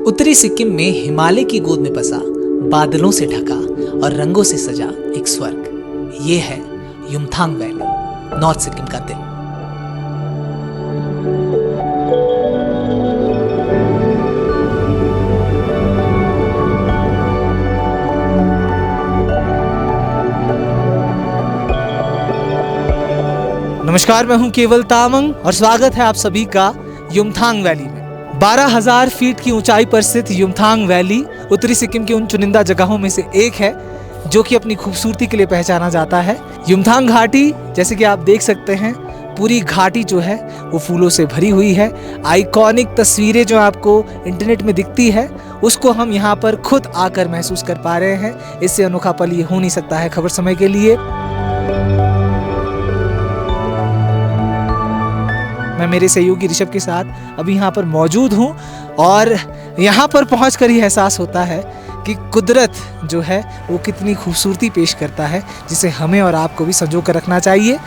उत्तरी सिक्किम में हिमालय की गोद में बसा, बादलों से ढका और रंगों से सजा एक स्वर्ग। ये है युमथांग वैली, नॉर्थ सिक्किम का दिल। नमस्कार, मैं हूं केवल तामंग और स्वागत है आप सभी का युमथांग वैली में। 12,000 फीट की ऊंचाई पर स्थित युमथांग वैली उत्तरी सिक्किम की उन चुनिंदा जगहों में से एक है जो कि अपनी खूबसूरती के लिए पहचाना जाता है। युमथांग घाटी, जैसे कि आप देख सकते हैं, पूरी घाटी जो है वो फूलों से भरी हुई है। आइकॉनिक तस्वीरें जो आपको इंटरनेट में दिखती है उसको हम यहाँ पर खुद आकर महसूस कर पा रहे हैं। इससे अनोखा पल ये हो नहीं सकता है खबर समय के लिए। मैं मेरे सहयोगी ऋषभ के साथ अभी यहाँ पर मौजूद हूँ और यहाँ पर पहुँचकर ही एहसास होता है कि कुदरत जो है वो कितनी खूबसूरती पेश करता है, जिसे हमें और आपको भी संजो कर रखना चाहिए।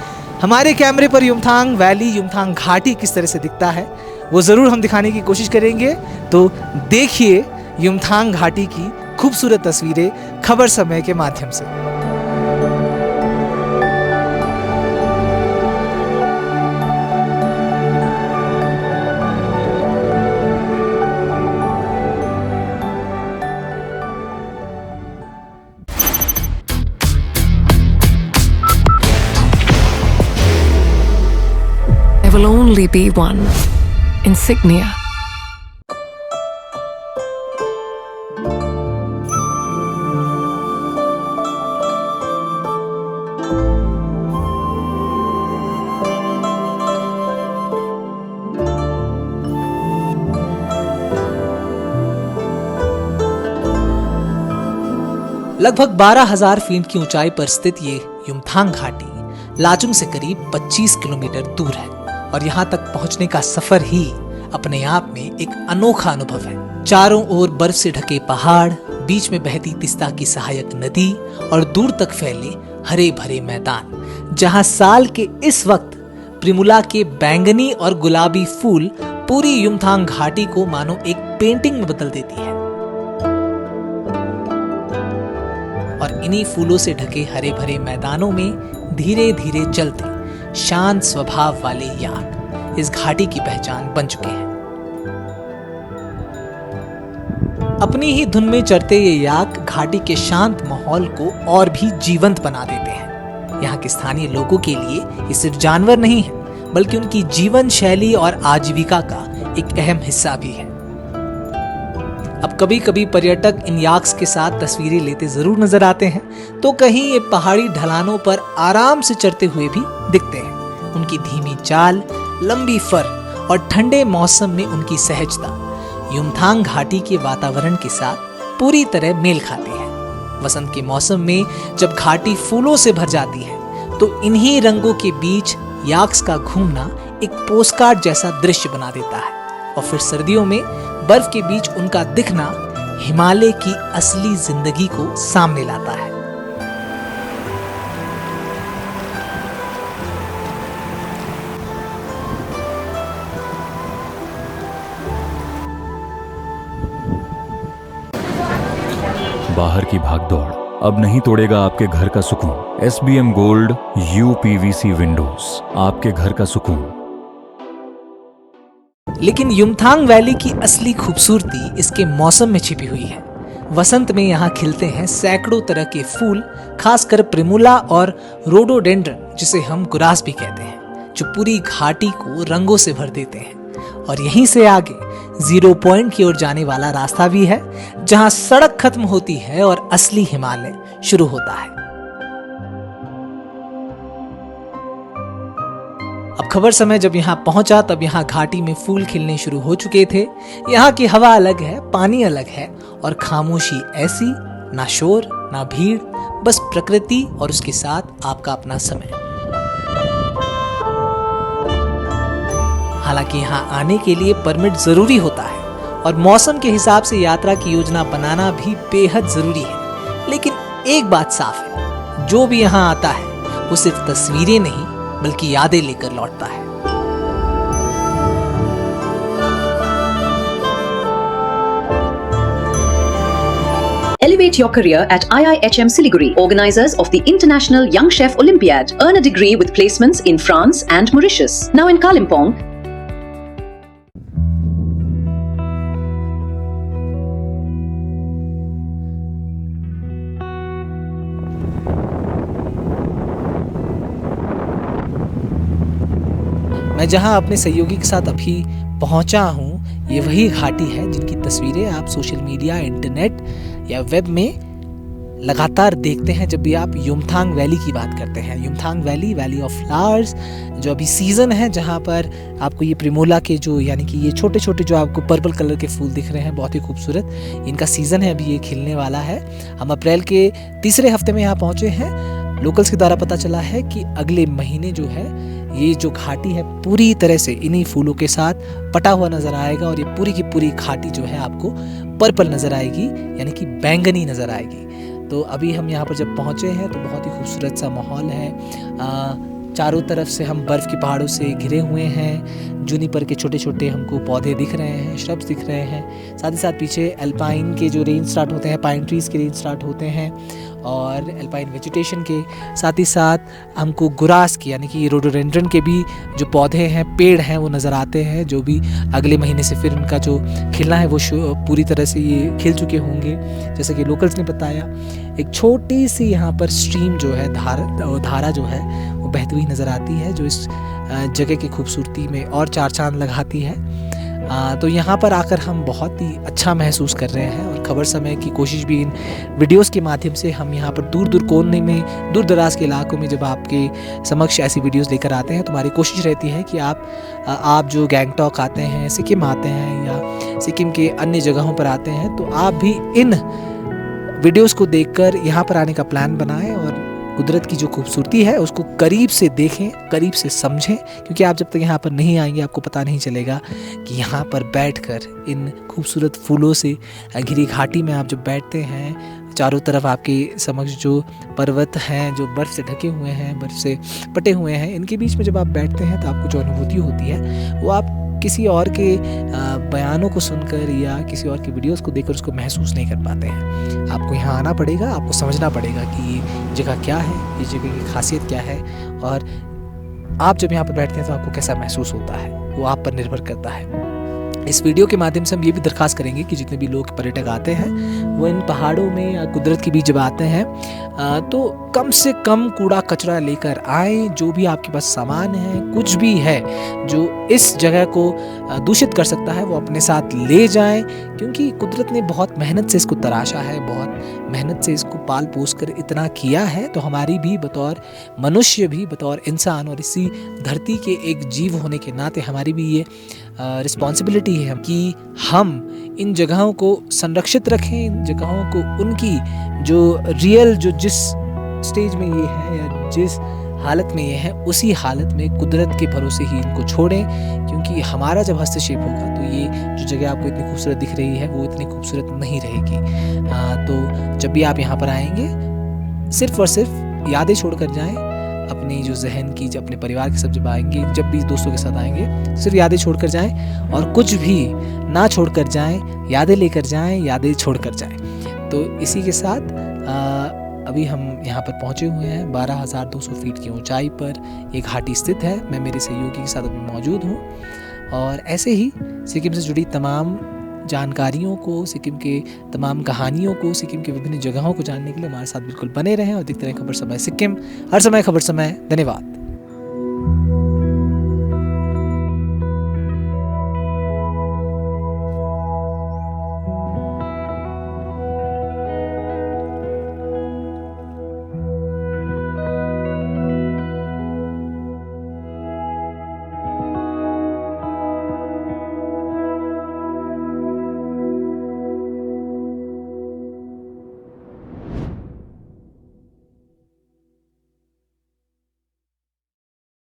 हमारे कैमरे पर युमथांग वैली, युमथांग घाटी किस तरह से दिखता है वो ज़रूर हम दिखाने की कोशिश करेंगे। तो देखिए युमथांग घाटी की खूबसूरत तस्वीरें खबर समय के माध्यम से। There will only be one insignia. लगभग 12,000 फीट की ऊंचाई पर स्थित ये युमथांग घाटी लाचुंग से करीब 25 किलोमीटर दूर है और यहाँ तक पहुँचने का सफर ही अपने आप में एक अनोखा अनुभव है। चारों ओर बर्फ से ढके पहाड़, बीच में बहती तिस्ता की सहायक नदी और दूर तक फैले हरे भरे मैदान, जहाँ साल के इस वक्त प्रिमुला के बैंगनी और गुलाबी फूल पूरी युमथांग घाटी को मानो एक पेंटिंग में बदल देती है। और इन्हीं फूलों से ढके हरे भरे मैदानों में धीरे धीरे चलते शांत स्वभाव वाले याक इस घाटी की पहचान बन चुके हैं। अपनी ही धुन में चरते ये याक घाटी के शांत माहौल को और भी जीवंत बना देते हैं। यहाँ के स्थानीय लोगों के लिए ये सिर्फ जानवर नहीं है, बल्कि उनकी जीवन शैली और आजीविका का एक अहम हिस्सा भी है। अब कभी कभी पर्यटक इन याक्स के साथ तस्वीरें लेते जरूर नजर आते हैं, तो कहीं ये पहाड़ी ढलानों पर आराम से चढ़ते हुए भी दिखते हैं। उनकी धीमी चाल, लंबी फर और ठंडे मौसम में उनकी सहजता युमथांग घाटी के वातावरण के साथ पूरी तरह मेल खाती है। वसंत के मौसम में जब घाटी फूलों से भर जाती है तो इन्हीं रंगों के बीच याक्स का घूमना एक पोस्टकार्ड जैसा दृश्य बना देता है। और फिर सर्दियों में बर्फ के बीच उनका दिखना हिमालय की असली जिंदगी को सामने लाता है। बाहर की भागदौड़ अब नहीं तोड़ेगा आपके घर का सुकून। SBM गोल्ड UPVC विंडोज, आपके घर का सुकून। लेकिन युमथांग वैली की असली खूबसूरती इसके मौसम में छिपी हुई है। वसंत में यहाँ खिलते हैं सैकड़ों तरह के फूल, खासकर प्रिमुला और रोडोडेंड्रन, जिसे हम गुरास भी कहते हैं, जो पूरी घाटी को रंगों से भर देते हैं। और यहीं से आगे जीरो पॉइंट की ओर जाने वाला रास्ता भी है, जहाँ सड़क खत्म होती है और असली हिमालय शुरू होता है। अब खबर समय जब यहाँ पहुंचा तब यहाँ घाटी में फूल खिलने शुरू हो चुके थे। यहाँ की हवा अलग है, पानी अलग है और खामोशी ऐसी, ना शोर ना भीड़, बस प्रकृति और उसके साथ आपका अपना समय। हालांकि यहाँ आने के लिए परमिट जरूरी होता है और मौसम के हिसाब से यात्रा की योजना बनाना भी बेहद जरूरी है। लेकिन एक बात साफ है, जो भी यहाँ आता है वो सिर्फ तस्वीरें नहीं बल्कि यादें लेकर लौटता है। Elevate your career at IIHM Siliguri, organizers of the International Young Chef Olympiad. Earn a degree with placements in France and Mauritius. Now in Kalimpong. मैं जहां अपने सहयोगी के साथ अभी पहुंचा हूं, ये वही घाटी है जिनकी तस्वीरें आप सोशल मीडिया, इंटरनेट या वेब में लगातार देखते हैं जब भी आप युमथांग वैली की बात करते हैं। Yumthang valley, valley of flowers, जो अभी सीज़न है जहां पर आपको ये प्रिमोला के जो यानी कि ये छोटे छोटे जो आपको पर्पल कलर के फूल दिख रहे हैं, बहुत ही खूबसूरत, इनका सीज़न है, अभी ये खिलने वाला है। हम अप्रैल के तीसरे हफ्ते में यहाँ पहुँचे हैं। लोकल्स के द्वारा पता चला है कि अगले महीने जो है ये जो घाटी है पूरी तरह से इन्हीं फूलों के साथ पटा हुआ नज़र आएगा और ये पूरी की पूरी घाटी जो है आपको पर्पल नज़र आएगी, यानी कि बैंगनी नज़र आएगी। तो अभी हम यहाँ पर जब पहुँचे हैं तो बहुत ही खूबसूरत सा माहौल है। चारों तरफ से हम बर्फ़ के पहाड़ों से घिरे हुए हैं। जूनिपर के छोटे छोटे हमको पौधे दिख रहे हैं, श्रब्स दिख रहे हैं। साथ ही साथ पीछे एल्पाइन के जो रेंज स्टार्ट होते हैं, पाइन ट्रीज़ के रेंज स्टार्ट होते हैं और एल्पाइन वेजिटेशन के साथ ही साथ हमको गुरास की यानी कि रोडोडेंड्रन के भी जो पौधे हैं, पेड़ हैं, वो नज़र आते हैं, जो भी अगले महीने से फिर उनका जो खिलना है वो पूरी तरह से ये खिल चुके होंगे। जैसे कि लोकल्स ने बताया, एक छोटी सी यहाँ पर स्ट्रीम जो है, धारा जो है वो बहती हुई नज़र आती है, जो इस जगह की खूबसूरती में और चार चांद लगाती है। तो यहाँ पर आकर हम बहुत ही अच्छा महसूस कर रहे हैं और खबर समय की कोशिश भी इन वीडियोस के माध्यम से हम यहाँ पर दूर दूर कोने में, दूर दराज के इलाकों में जब आपके समक्ष ऐसी वीडियोस लेकर आते हैं तो हमारी कोशिश रहती है कि आप जो गैंगटॉक आते हैं, सिक्किम आते हैं या सिक्किम के अन्य जगहों पर आते हैं तो आप भी इन वीडियोस को देखकर यहाँ पर आने का प्लान बनाएं और कुदरत की जो खूबसूरती है उसको करीब से देखें, करीब से समझें, क्योंकि आप जब तक यहाँ पर नहीं आएंगे आपको पता नहीं चलेगा कि यहाँ पर बैठकर इन खूबसूरत फूलों से घिरी घाटी में आप जब बैठते हैं, चारों तरफ आपके समक्ष जो पर्वत हैं जो बर्फ़ से ढके हुए हैं, बर्फ़ से पटे हुए हैं, इनके बीच में जब आप बैठते हैं तो आपको जो अनुभूति होती है वो आप किसी और के बयानों को सुनकर या किसी और की वीडियोस को देखकर उसको महसूस नहीं कर पाते हैं। आपको यहाँ आना पड़ेगा, आपको समझना पड़ेगा कि ये जगह क्या है, इस जगह की खासियत क्या है और आप जब यहाँ पर बैठते हैं तो आपको कैसा महसूस होता है, वो आप पर निर्भर करता है। इस वीडियो के माध्यम से हम ये भी दरख्वास्त करेंगे कि जितने भी लोग पर्यटक आते हैं वो इन पहाड़ों में या कुदरत के बीच जब आते हैं तो कम से कम कूड़ा कचरा लेकर आएँ। जो भी आपके पास सामान है, कुछ भी है जो इस जगह को दूषित कर सकता है, वो अपने साथ ले जाएं, क्योंकि कुदरत ने बहुत मेहनत से इसको तराशा है, बहुत मेहनत से इसको पाल पोस कर इतना किया है। तो हमारी भी बतौर मनुष्य भी, बतौर इंसान और इसी धरती के एक जीव होने के नाते हमारी भी ये रिस्पॉन्सिबिलिटी है कि हम इन जगहों को संरक्षित रखें, इन जगहों को उनकी जो रियल जो जिस स्टेज में ये है या जिस हालत में ये है उसी हालत में कुदरत के भरोसे ही इनको छोड़ें, क्योंकि हमारा जब हस्तक्षेप होगा तो ये जो जगह आपको इतनी खूबसूरत दिख रही है वो इतनी खूबसूरत नहीं रहेगी। तो जब भी आप यहाँ पर आएंगे सिर्फ और सिर्फ यादें छोड़कर जाएं, अपनी जो जहन की, जब अपने परिवार के सब जब आएंगे, जब भी दोस्तों के साथ आएंगे, सिर्फ यादें छोड़कर जाएं और कुछ भी ना छोड़कर जाएं, यादें लेकर जाएं, यादें छोड़कर जाएं। तो इसी के साथ अभी हम यहाँ पर पहुँचे हुए हैं 12,200 फीट की ऊंचाई पर ये घाटी स्थित है। मैं मेरे सहयोगी के साथ अभी मौजूद हूँ और ऐसे ही सिक्किम से जुड़ी तमाम जानकारियों को, सिक्किम के तमाम कहानियों को, सिक्किम के विभिन्न जगहों को जानने के लिए हमारे साथ बिल्कुल बने रहें और देखते रहें खबर समय सिक्किम, हर समय खबर समय। धन्यवाद।